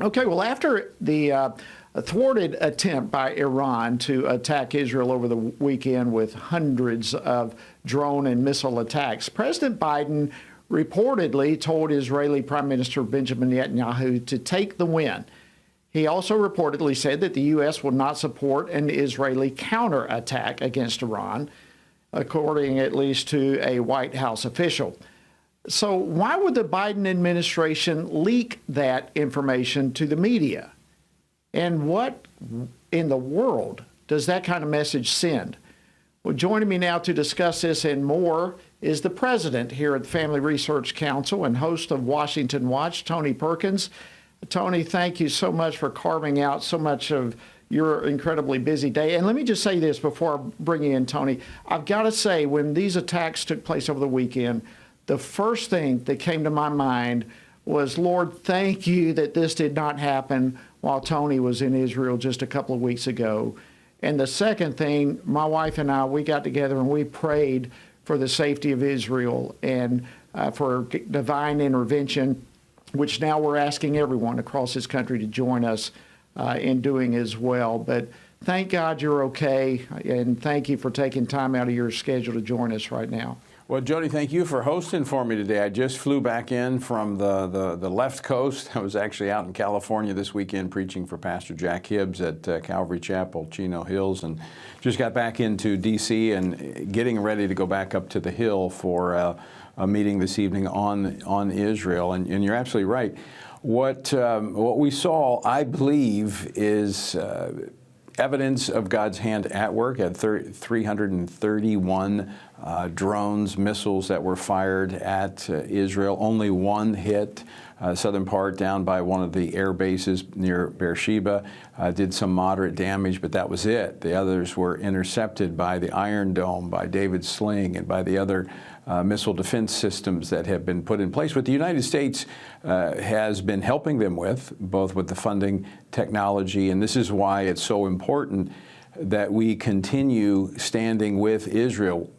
Okay, well, after the thwarted attempt by Iran to attack Israel over the weekend with hundreds of drone and missile attacks, President Biden reportedly told Israeli Prime Minister Benjamin Netanyahu to take the win. He also reportedly said that the U.S. will not support an Israeli counterattack against Iran, according at least to a White House official. So why would the Biden administration leak that information to the media? And what in the world does that kind of message send? Well, joining me now to discuss this and more is the president here at the Family Research Council and host of Washington Watch, Tony Perkins. Tony, thank you so much for carving out so much of your incredibly busy day. And let me just say this before I bring you in, Tony. I've got to say, when these attacks took place over the weekend, the first thing that came to my mind was, Lord, thank you that this did not happen while Tony was in Israel just a couple of weeks ago. And the second thing, my wife and I, we got together and we prayed for the safety of Israel and for divine intervention, which now we're asking everyone across this country to join us in doing as well. But thank God you're okay, and thank you for taking time out of your schedule to join us right now. Well, Jody, thank you for hosting for me today. I just flew back in from the left coast. I was actually out in California this weekend preaching for Pastor Jack Hibbs at Calvary Chapel, Chino Hills, and just got back into D.C. and getting ready to go back up to the Hill for a meeting this evening on Israel. And you're absolutely right. What we saw, I believe, is evidence of God's hand at work. At 331 drones, missiles that were fired at Israel. Only one hit southern part down by one of the air bases near Beersheba. Did some moderate damage, but that was it. The others were intercepted by the Iron Dome, by David Sling, and by the other missile defense systems that have been put in place. What the United States has been helping them with, both with the funding, technology, and this is why it's so important that we continue standing with Israel.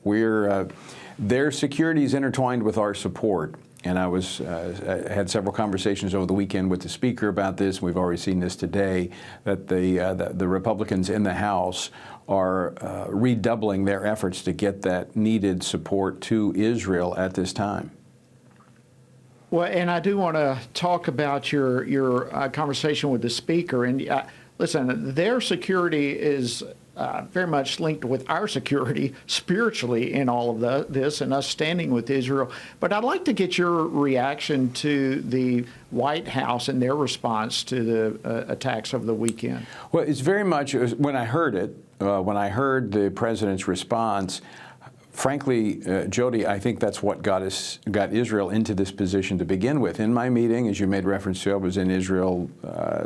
Their security is intertwined with our support. And I had several conversations over the weekend with the speaker about this. We've already seen this today, that the Republicans in the House are redoubling their efforts to get that needed support to Israel at this time. Well, and I do want to talk about your conversation with the speaker. And listen, their security is very much linked with our security spiritually in all of this and us standing with Israel. But I'd like to get your reaction to the White House and their response to the attacks over the weekend. Well, it's very much, when I heard it, when I heard the president's response, frankly, Jody, I think that's what got Israel into this position to begin with. In my meeting, as you made reference to, I was in Israel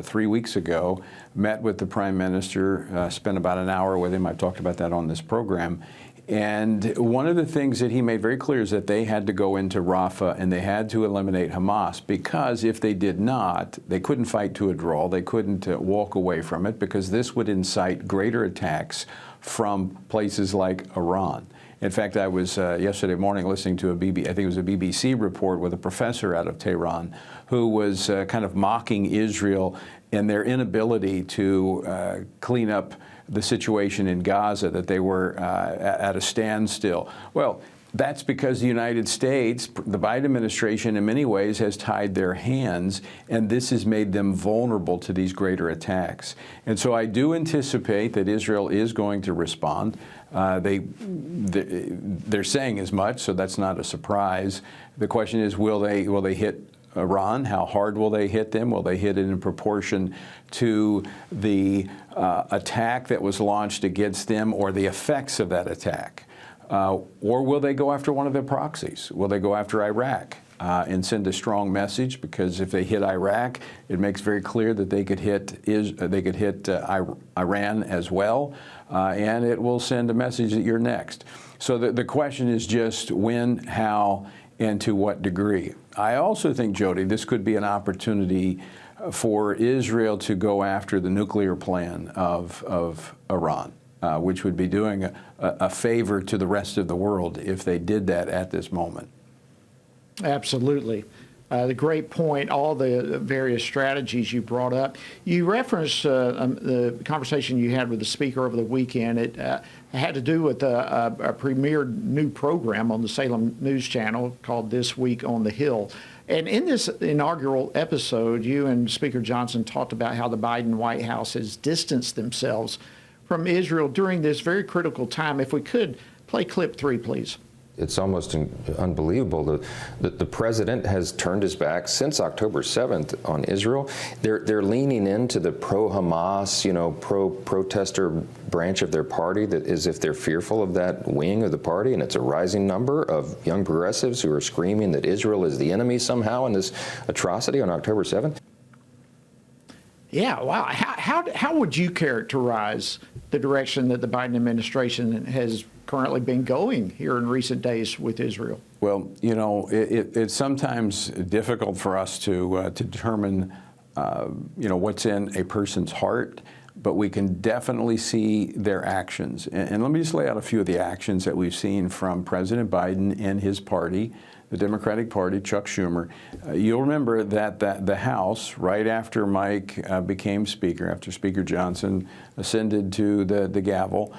3 weeks ago, met with the Prime Minister, spent about an hour with him. I've talked about that on this program. And one of the things that he made very clear is that they had to go into Rafah and they had to eliminate Hamas, because if they did not, they couldn't fight to a draw. They couldn't walk away from it, because this would incite greater attacks from places like Iran. In fact, I was yesterday morning listening to I think it was a BBC report with a professor out of Tehran who was kind of mocking Israel and their inability to clean up the situation in Gaza, that they were at a standstill. Well, that's because the United States, the Biden administration, in many ways has tied their hands, and this has made them vulnerable to these greater attacks. And so I do anticipate that Israel is going to respond. They're saying as much, so that's not a surprise. The question is, will they hit Iran? How hard will they hit them? Will they hit it in proportion to the attack that was launched against them, or the effects of that attack? Or will they go after one of their proxies? Will they go after Iraq and send a strong message? Because if they hit Iraq, it makes very clear that they could hit Iran as well, and it will send a message that you're next. So the question is just when, how, and to what degree. I also think, Jody, this could be an opportunity for Israel to go after the nuclear plan of Iran. Which would be doing a favor to the rest of the world if they did that at this moment. Absolutely. the great point, all the various strategies you brought up. You referenced the conversation you had with the speaker over the weekend. It had to do with a premier new program on the Salem News Channel called This Week on the Hill. And in this inaugural episode, you and Speaker Johnson talked about how the Biden White House has distanced themselves from Israel during this very critical time. If we could play clip 3, please. It's almost unbelievable that the president has turned his back since October 7th on Israel. They're leaning into the pro-Hamas, pro-protester branch of their party, that as if they're fearful of that wing of the party, and it's a rising number of young progressives who are screaming that Israel is the enemy somehow in this atrocity on October 7th. Yeah, wow. How would you characterize the direction that the Biden administration has currently been going here in recent days with Israel? Well, it's sometimes difficult for us to determine, what's in a person's heart, but we can definitely see their actions. And let me just lay out a few of the actions that we've seen from President Biden and his party, the Democratic Party, Chuck Schumer. You'll remember that the House, right after Mike became Speaker, after Speaker Johnson ascended to the gavel,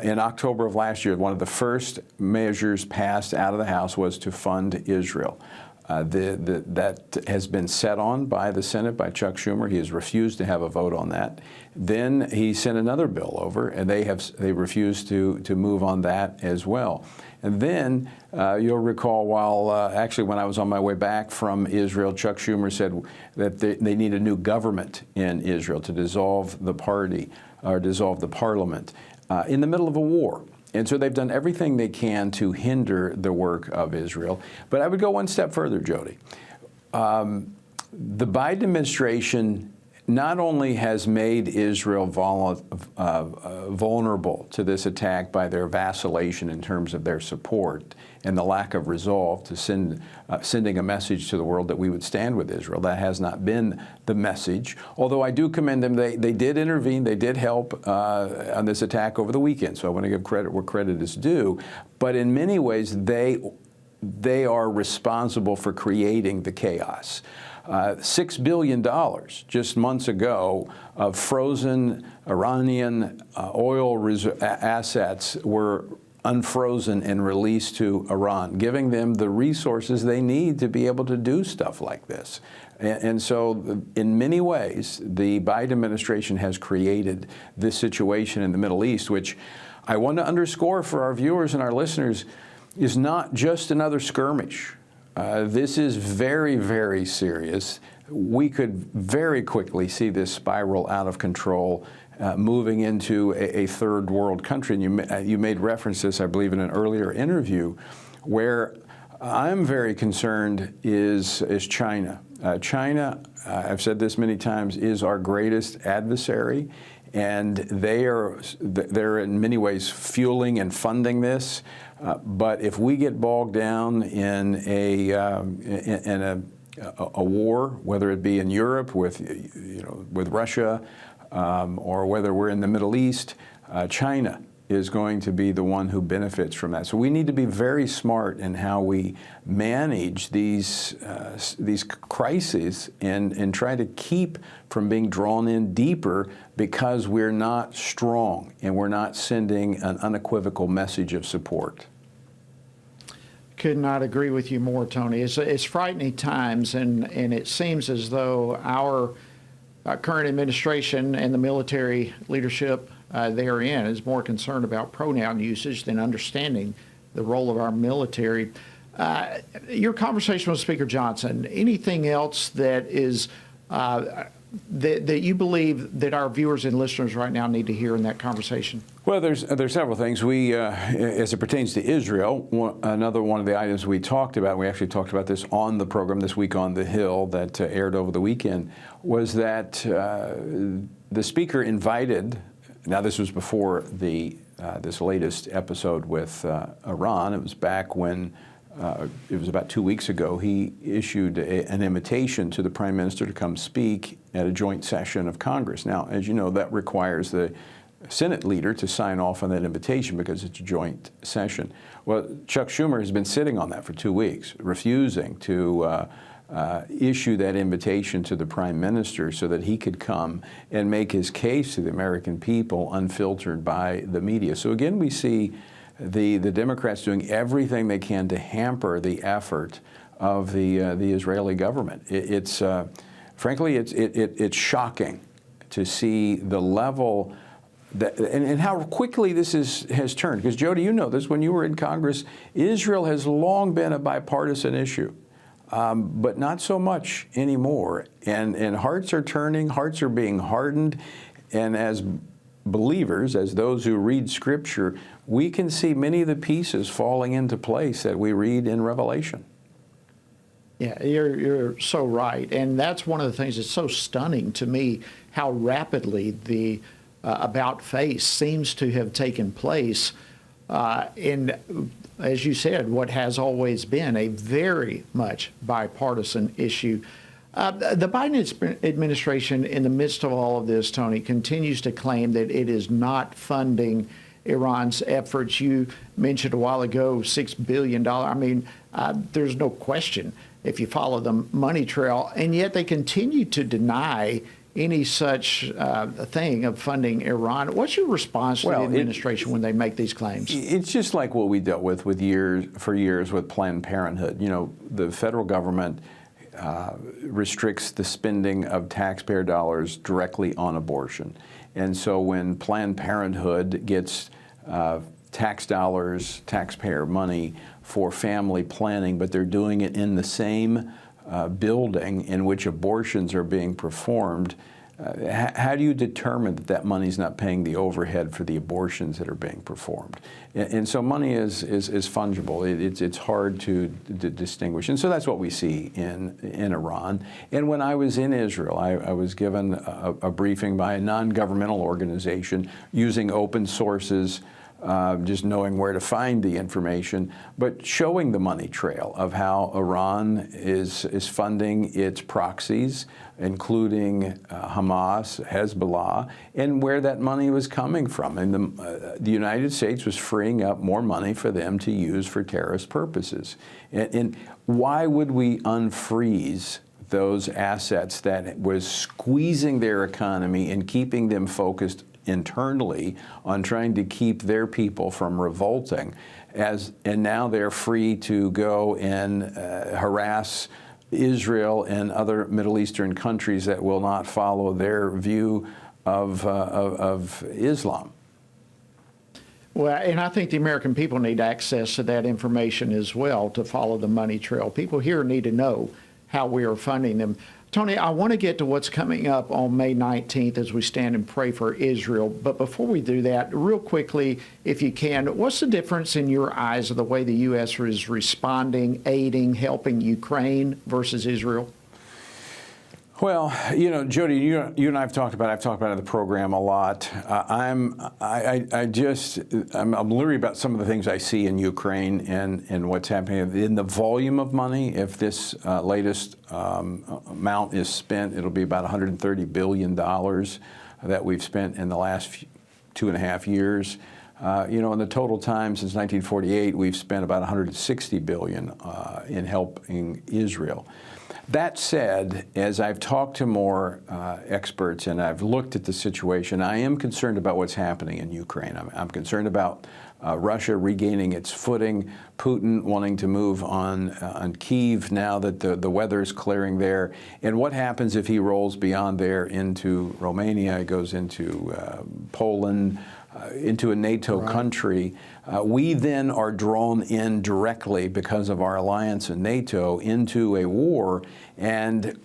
in October of last year, one of the first measures passed out of the House was to fund Israel. That has been set on by the Senate, by Chuck Schumer. He has refused to have a vote on that. Then he sent another bill over, and they refused to move on that as well. And then you'll recall, when I was on my way back from Israel, Chuck Schumer said that they need a new government in Israel to dissolve the party or dissolve the parliament in the middle of a war. And so they've done everything they can to hinder the work of Israel. But I would go one step further, Jody. The Biden administration not only has made Israel vulnerable to this attack by their vacillation in terms of their support and the lack of resolve to sending a message to the world that we would stand with Israel. That has not been the message. Although I do commend them. They did intervene. They did help on this attack over the weekend. So I want to give credit where credit is due. But in many ways, they are responsible for creating the chaos. $6 billion just months ago of frozen Iranian oil assets were unfrozen and released to Iran, giving them the resources they need to be able to do stuff like this. And so in many ways, the Biden administration has created this situation in the Middle East, which I want to underscore for our viewers and our listeners is not just another skirmish. This is very, very serious. We could very quickly see this spiral out of control, moving into a third world country. And you made reference to this, I believe, in an earlier interview, where I'm very concerned is China. China, I've said this many times, is our greatest adversary, and they're in many ways fueling and funding this. But if we get bogged down in a war, whether it be in Europe with Russia, or whether we're in the Middle East, China is going to be the one who benefits from that. So we need to be very smart in how we manage these crises and try to keep from being drawn in deeper because we're not strong and we're not sending an unequivocal message of support. Could not agree with you more, Tony. It's frightening times, and it seems as though our current administration and the military leadership therein is more concerned about pronoun usage than understanding the role of our military. Your conversation with Speaker Johnson, anything else that is that you believe that our viewers and listeners right now need to hear in that conversation? Well, there's several things. We, as it pertains to Israel, another one of the items we talked about, we actually talked about this on the program This Week on the Hill that aired over the weekend, was that the speaker invited, now this was before this latest episode with Iran, it was back when it was about 2 weeks ago, he issued an invitation to the Prime Minister to come speak at a joint session of Congress. Now, as you know, that requires the Senate leader to sign off on that invitation because it's a joint session. Well, Chuck Schumer has been sitting on that for 2 weeks, refusing to issue that invitation to the Prime Minister so that he could come and make his case to the American people unfiltered by the media. So again, we see the Democrats doing everything they can to hamper the effort of the Israeli government. Frankly, it's shocking to see the level and how quickly this has turned. Because Jody, you know this, when you were in Congress, Israel has long been a bipartisan issue. But not so much anymore. And hearts are turning, hearts are being hardened. And as believers, as those who read Scripture, we can see many of the pieces falling into place that we read in Revelation. Yeah, you're so right. And that's one of the things that's so stunning to me, how rapidly the about-face seems to have taken place in, as you said, what has always been a very much bipartisan issue. The Biden administration, in the midst of all of this, Tony, continues to claim that it is not funding Iran's efforts. You mentioned a while ago $6 billion. I mean, there's no question if you follow the money trail, and yet they continue to deny any such thing of funding Iran. What's your response to the administration when they make these claims? It's just like what we dealt with for years with Planned Parenthood. You know, the federal government restricts the spending of taxpayer dollars directly on abortion. And so when Planned Parenthood gets tax dollars, taxpayer money for family planning, but they're doing it in the same building in which abortions are being performed, how do you determine that that money's not paying the overhead for the abortions that are being performed? And so money is fungible. It's hard to distinguish. And so that's what we see in Iran. And when I was in Israel, I was given a briefing by a non-governmental organization using open sources, just knowing where to find the information, but showing the money trail of how Iran is funding its proxies, including Hamas, Hezbollah, and where that money was coming from. And the United States was freeing up more money for them to use for terrorist purposes. And why would we unfreeze those assets that was squeezing their economy and keeping them focused internally on trying to keep their people from revolting, and now they're free to go and harass Israel and other Middle Eastern countries that will not follow their view of Islam? Well, and I think the American people need access to that information as well to follow the money trail. People here need to know how we are funding them. Tony, I want to get to what's coming up on May 19th as we stand and pray for Israel. But before we do that, real quickly, if you can, what's the difference in your eyes of the way the U.S. is responding, aiding, helping Ukraine versus Israel? Well, you know, Jody, you and I have talked about it in the program a lot. I'm leery about some of the things I see in Ukraine and what's happening in the volume of money. If this latest amount is spent, it'll be about $130 billion that we've spent in the last 2.5 years. You know, in the total time since 1948, we've spent about $160 billion in helping Israel. That said, as I've talked to more experts and I've looked at the situation, I am concerned about what's happening in Ukraine. I'm concerned about Russia regaining its footing, Putin wanting to move on Kyiv now that the weather is clearing there, and what happens if he rolls beyond there into Romania, goes into Poland, into a NATO country. We then are drawn in directly because of our alliance in NATO into a war. And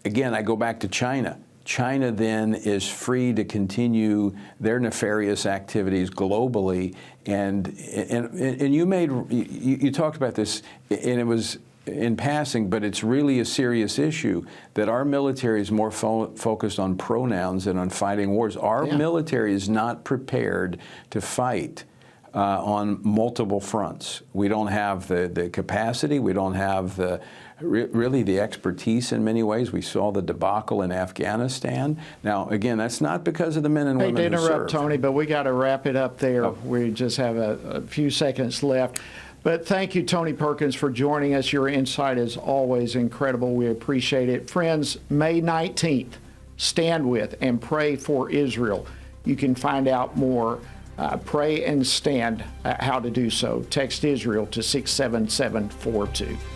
again, I go back to China. China then is free to continue their nefarious activities globally. And you talked about this, and it was in passing, but it's really a serious issue that our military is more focused on pronouns than on fighting wars. Our military is not prepared to fight on multiple fronts. We don't have the capacity. We don't have really the expertise in many ways. We saw the debacle in Afghanistan. Now, again, that's not because of the men and women who serve. Tony, but we got to wrap it up there. We just have a few seconds left. But thank you, Tony Perkins, for joining us. Your insight is always incredible. We appreciate it. Friends, May 19th, stand with and pray for Israel. You can find out more. Pray and stand how to do so. Text Israel to 67742.